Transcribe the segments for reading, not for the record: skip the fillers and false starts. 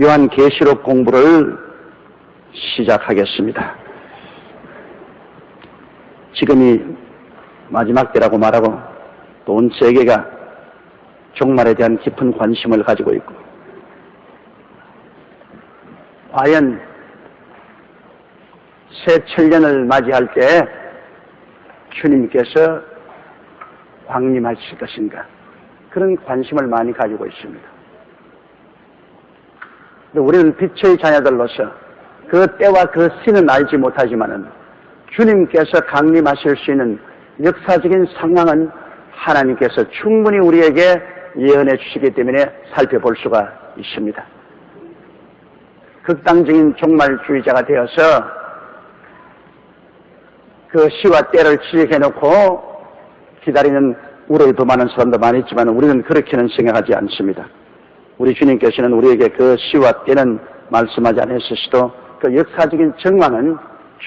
요한계시록 공부를 시작하겠습니다. 지금이 마지막 때라고 말하고 또 온 세계가 종말에 대한 깊은 관심을 가지고 있고, 과연 새 천년을 맞이할 때 주님께서 광림하실 것인가, 그런 관심을 많이 가지고 있습니다. 우리는 빛의 자녀들로서 그 때와 그 시는 알지 못하지만은 주님께서 강림하실 수 있는 역사적인 상황은 하나님께서 충분히 우리에게 예언해 주시기 때문에 살펴볼 수가 있습니다. 극단적인 종말주의자가 되어서 그 시와 때를 지적해놓고 기다리는 우려에 도마는 사람도 많이 있지만 우리는 그렇게는 생각하지 않습니다. 우리 주님께서는 우리에게 그 시와 때는 말씀하지 않으셨어도 그 역사적인 정황은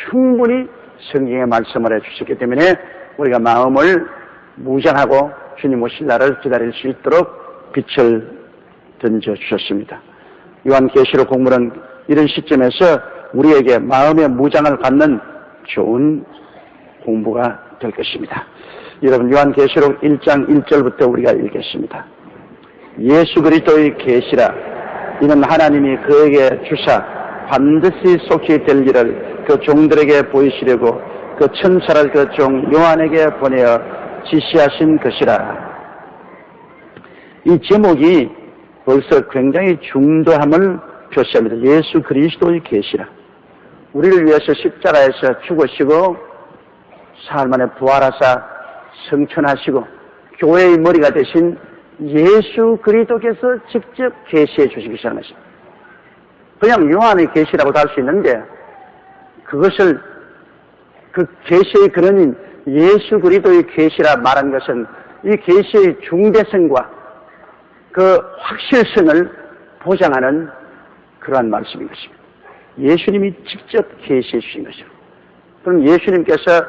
충분히 성경의 말씀을 해주셨기 때문에 우리가 마음을 무장하고 주님 오실 날을 기다릴 수 있도록 빛을 던져주셨습니다. 요한계시록 공부는 이런 시점에서 우리에게 마음의 무장을 갖는 좋은 공부가 될 것입니다. 여러분, 요한계시록 1장 1절부터 우리가 읽겠습니다. 예수 그리스도의 계시라. 이는 하나님이 그에게 주사 반드시 속히 될 일을 그 종들에게 보이시려고 그 천사를 그 종 요한에게 보내어 지시하신 것이라. 이 제목이 벌써 굉장히 중도함을 표시합니다. 예수 그리스도의 계시라. 우리를 위해서 십자가에서 죽으시고 사흘 만에 부활하사 성천하시고 교회의 머리가 되신 예수 그리스도께서 직접 계시해 주시기 시작한 것입니다. 그냥 요한의 계시라고도 할 수 있는데, 그것을 그 계시의 근원인 예수 그리스도의 계시라 말한 것은 이 계시의 중대성과 그 확실성을 보장하는 그러한 말씀인 것입니다. 예수님이 직접 계시해 주신 것이죠. 그럼 예수님께서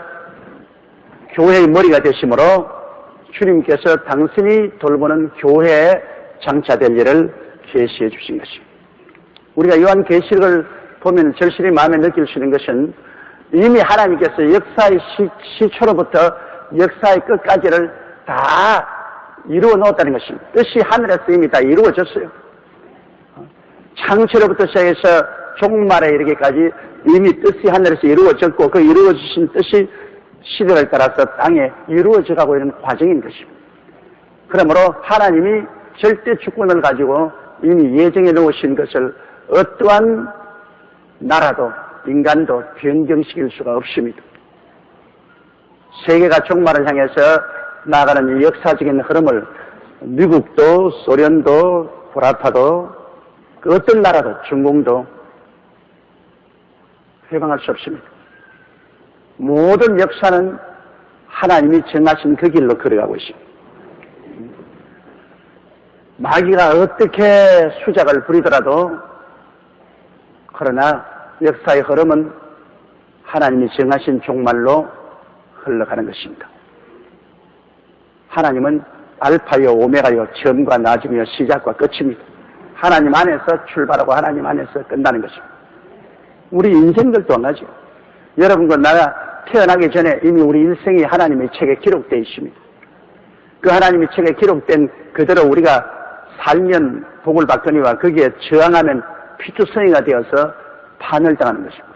교회의 머리가 되심으로 주님께서 당신이 돌보는 교회에 장차될 일을 계시해 주신 것입니다. 우리가 요한계시록을 보면 절실히 마음에 느낄 수 있는 것은 이미 하나님께서 역사의 시초로부터 역사의 끝까지를 다 이루어 놓았다는 것입니다. 뜻이 하늘에서 이미 다 이루어졌어요. 창세로부터 시작해서 종말에 이르기까지 이미 뜻이 하늘에서 이루어졌고, 그 이루어지신 뜻이 시대를 따라서 땅에 이루어져가고 있는 과정인 것입니다. 그러므로 하나님이 절대 주권을 가지고 이미 예정해 놓으신 것을 어떠한 나라도 인간도 변경시킬 수가 없습니다. 세계가 종말을 향해서 나아가는 이 역사적인 흐름을 미국도 소련도 보라파도 그 어떤 나라도 중공도 회방할 수 없습니다. 모든 역사는 하나님이 정하신 그 길로 걸어가고 있습니다. 마귀가 어떻게 수작을 부리더라도, 그러나 역사의 흐름은 하나님이 정하신 종말로 흘러가는 것입니다. 하나님은 알파요 오메가요 처음과 나중이요 시작과 끝입니다. 하나님 안에서 출발하고 하나님 안에서 끝나는 것입니다. 우리 인생들도 안 하죠. 여러분과 나가 태어나기 전에 이미 우리 일생이 하나님의 책에 기록되어 있습니다. 그 하나님의 책에 기록된 그대로 우리가 살면 복을 받거니와 거기에 저항하면 피투성이가 되어서 파멸당하는 것입니다.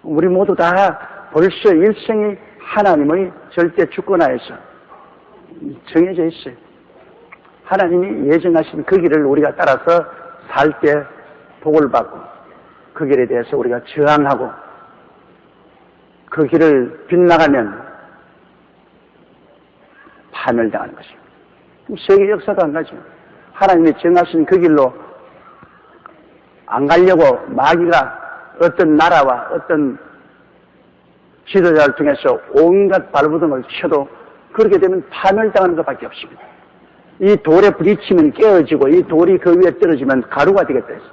우리 모두 다 벌써 일생이 하나님의 절대 주권하에서 정해져 있어요. 하나님이 예정하신 그 길을 우리가 따라서 살 때 복을 받고, 그 길에 대해서 우리가 저항하고 그 길을 빗나가면 파멸당하는 것입니다. 세계 역사도 안 가죠. 하나님이 정하신 그 길로 안 가려고 마귀가 어떤 나라와 어떤 지도자를 통해서 온갖 발버둥을 쳐도 그렇게 되면 파멸당하는 것밖에 없습니다. 이 돌에 부딪히면 깨어지고 이 돌이 그 위에 떨어지면 가루가 되겠다 해서,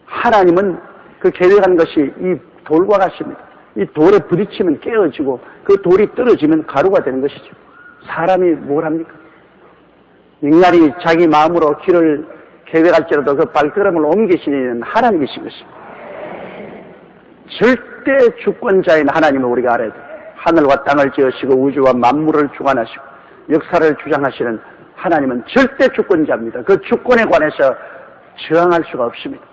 하나님은 그 계획한 것이 이 돌과 같습니다. 이 돌에 부딪히면 깨어지고 그 돌이 떨어지면 가루가 되는 것이죠. 사람이 뭘 합니까? 인간이 자기 마음으로 길을 해외 갈지라도 그 발걸음을 옮기시는 하나님이신 것입니다. 절대 주권자인 하나님을 우리가 알아야 돼요. 하늘과 땅을 지으시고 우주와 만물을 주관하시고 역사를 주장하시는 하나님은 절대 주권자입니다. 그 주권에 관해서 저항할 수가 없습니다.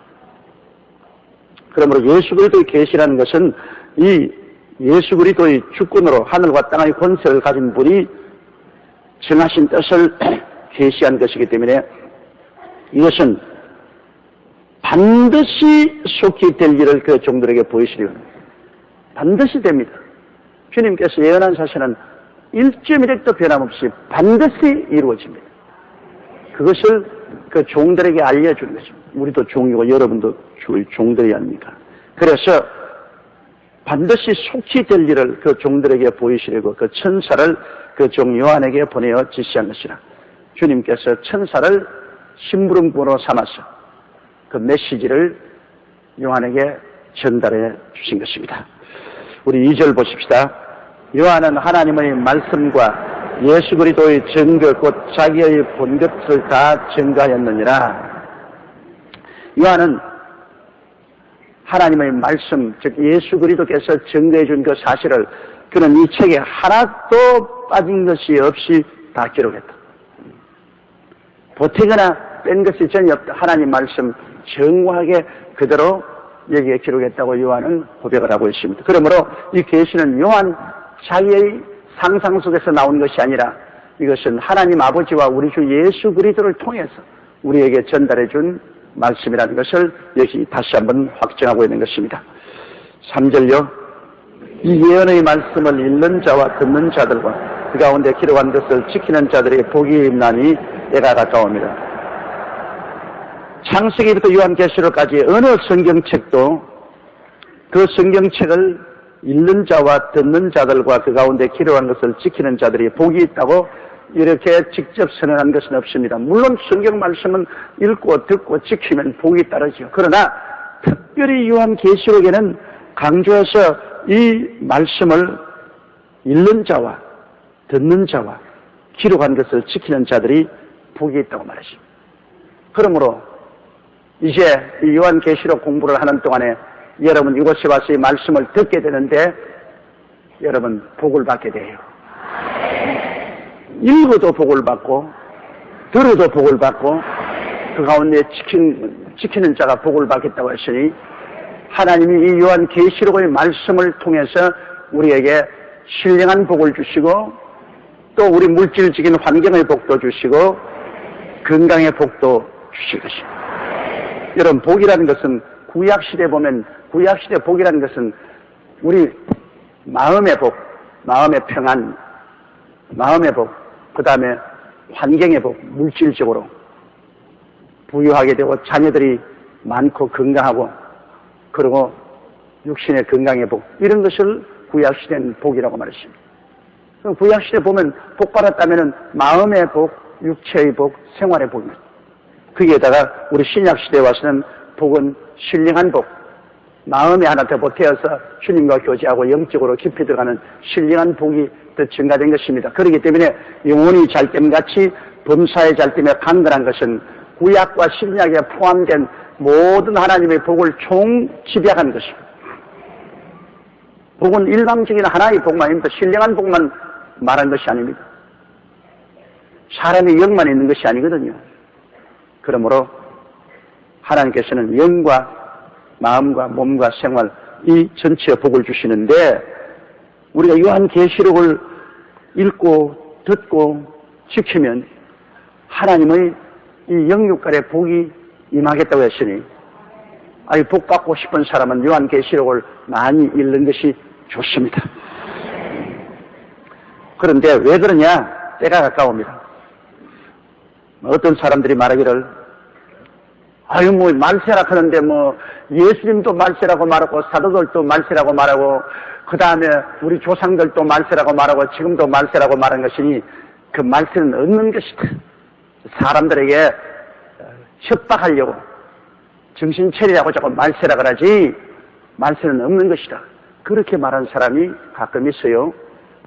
그러므로 예수 그리스도의 계시라는 것은 이 예수 그리스도의 주권으로 하늘과 땅의 권세를 가진 분이 정하신 뜻을 계시한 것이기 때문에 이것은 반드시 속히 될 일을 그 종들에게 보이시려 합니다. 반드시 됩니다. 주님께서 예언한 사실은 1.1획도 변함없이 반드시 이루어집니다. 그것을 그 종들에게 알려주는 것입니다. 우리도 종이고 여러분도 종들이 아닙니까? 그래서 반드시 속히 될 일을 그 종들에게 보이시려고 그 천사를 그 종 요한에게 보내어 지시한 것이라. 주님께서 천사를 심부름꾼으로 삼아서 그 메시지를 요한에게 전달해 주신 것입니다. 우리 2절 보십시다. 요한은 하나님의 말씀과 예수 그리스도의 증거 곧 자기의 본 것을 다 증거하였느니라. 요한은 하나님의 말씀, 즉 예수 그리스도께서 증거해 준 그 사실을 그는 이 책에 하나도 빠진 것이 없이 다 기록했다. 보태거나 뺀 것이 전혀 없다. 하나님 말씀 정확하게 그대로 여기에 기록했다고 요한은 고백을 하고 있습니다. 그러므로 이 계시는 요한 자기의 상상 속에서 나온 것이 아니라 이것은 하나님 아버지와 우리 주 예수 그리스도를 통해서 우리에게 전달해 준 말씀이라는 것을 여기 다시 한번 확증하고 있는 것입니다. 3절요. 이 예언의 말씀을 읽는 자와 듣는 자들과 그 가운데 기록한 것을 지키는 자들의 복이 있나니 때가 가까웁니다. 창세기부터 요한계시록까지 어느 성경책도 그 성경책을 읽는 자와 듣는 자들과 그 가운데 기록한 것을 지키는 자들이 복이 있다고 이렇게 직접 선언한 것은 없습니다. 물론 성경 말씀은 읽고 듣고 지키면 복이 따르죠. 그러나 특별히 요한계시록에는 강조해서 이 말씀을 읽는 자와 듣는 자와 기록한 것을 지키는 자들이 복이 있다고 말했습니다. 그러므로 이제 이 요한계시록 공부를 하는 동안에 여러분 이곳에 와서 이 말씀을 듣게 되는데 여러분 복을 받게 돼요. 읽어도 복을 받고 들어도 복을 받고 그 가운데 지키는 자가 복을 받겠다고 했으니 하나님이 이 요한계시록의 말씀을 통해서 우리에게 신령한 복을 주시고 또 우리 물질적인 환경의 복도 주시고 건강의 복도 주실 것입니다. 여러분 복이라는 것은 구약시대 보면 구약시대 복이라는 것은 우리 마음의 복, 마음의 평안, 마음의 복, 그 다음에 환경의 복, 물질적으로 부유하게 되고 자녀들이 많고 건강하고 그리고 육신의 건강의 복, 이런 것을 구약시대는 복이라고 말했습니다. 구약시대 보면 복 받았다면 마음의 복, 육체의 복, 생활의 복입니다. 거기에다가 우리 신약시대에 와서는 복은 신령한 복, 마음에 하나 더 보태어서 주님과 교제하고 영적으로 깊이 들어가는 신령한 복이 더 증가된 것입니다. 그렇기 때문에 영혼이 잘됨같이 범사의 잘됨에 강건한 것은 구약과 신약에 포함된 모든 하나님의 복을 총집약한 것입니다. 복은 일방적인 하나의 복만 아닙니다. 신령한 복만 말한 것이 아닙니다. 사람의 영만 있는 것이 아니거든요. 그러므로 하나님께서는 영과 마음과 몸과 생활 이 전체의 복을 주시는데 우리가 요한계시록을 읽고 듣고 지키면 하나님의 이 영육간의 복이 임하겠다고 했으니 복 받고 싶은 사람은 요한계시록을 많이 읽는 것이 좋습니다. 그런데 왜 그러냐? 때가 가까웁니다. 어떤 사람들이 말하기를 말세라 하는데 예수님도 말세라고 말하고 사도들도 말세라고 말하고 그 다음에 우리 조상들도 말세라고 말하고 지금도 말세라고 말한 것이니 그 말세는 없는 것이다. 사람들에게 협박하려고 정신 차리라고 자꾸 말세라 그러지 말세는 없는 것이다. 그렇게 말하는 사람이 가끔 있어요.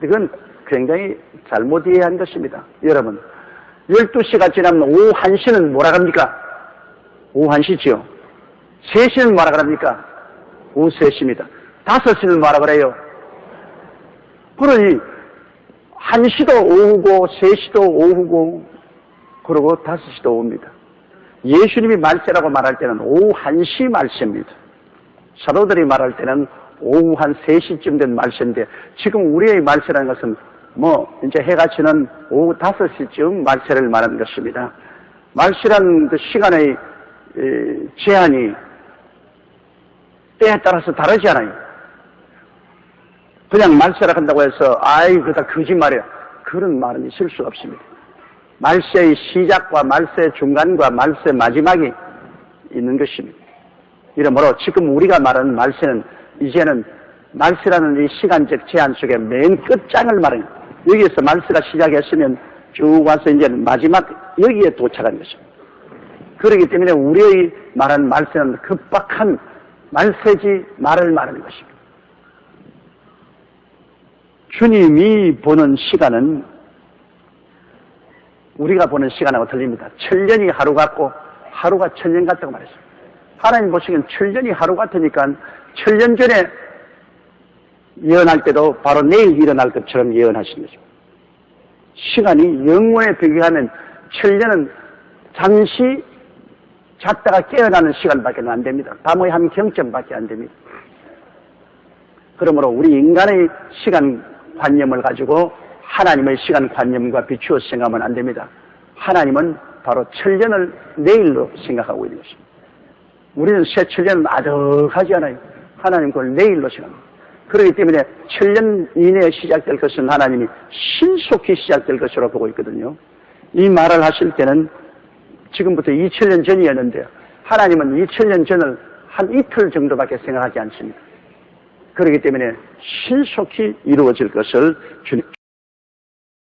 이건 굉장히 잘못 이해한 것입니다. 여러분 12시가 지나면 오후 1시는 뭐라 합니까? 오후 1시지요. 3시는 뭐라 그럽니까? 오후 3시입니다. 5시는 뭐라 그래요? 그러니 1시도 오후고 3시도 오후고 그리고 5시도 오후입니다. 예수님이 말세라고 말할 때는 오후 1시 말세입니다. 사도들이 말할 때는 오후 한 3시쯤 된 말세인데 지금 우리의 말세라는 것은 이제 해가 지는 오후 5시쯤 말세를 말하는 것입니다. 말세라는 그 시간의 제한이 때에 따라서 다르지 않아요. 그냥 말세라 한다고 해서 그다 거짓말이야. 그런 말은 있을 수 없습니다. 말세의 시작과 말세 중간과 말세 마지막이 있는 것입니다. 이러므로 지금 우리가 말하는 말세는 이제는 말세라는 이 시간적 제한 속에 맨 끝장을 말하는 거예요. 여기에서 말세가 시작했으면 쭉 와서 이제는 마지막 여기에 도착한 것입니다. 그렇기 때문에 우리의 말하는 말세는 급박한 말세지 말을 말하는 것입니다. 주님이 보는 시간은 우리가 보는 시간하고 틀립니다. 천년이 하루 같고 하루가 천년 같다고 말했습니다. 하나님 보시기엔 천년이 하루 같으니까 천년 전에 예언할 때도 바로 내일 일어날 것처럼 예언하시는 것입니다. 시간이 영원에 비교하면 천년은 잠시 잤다가 깨어나는 시간밖에 안 됩니다. 밤의 한 경점밖에 안 됩니다. 그러므로 우리 인간의 시간관념을 가지고 하나님의 시간관념과 비추어 생각하면 안 됩니다. 하나님은 바로 천년을 내일로 생각하고 있는 것입니다. 우리는 새 천년은 아득하지 않아요. 하나님 그걸 내일로 생각합니다. 그렇기 때문에 천년 이내에 시작될 것은 하나님이 신속히 시작될 것으로 보고 있거든요. 이 말을 하실 때는 지금부터 2000년 전이었는데 하나님은 2000년 전을 한 이틀 정도밖에 생각하지 않습니다. 그렇기 때문에 신속히 이루어질 것을 주님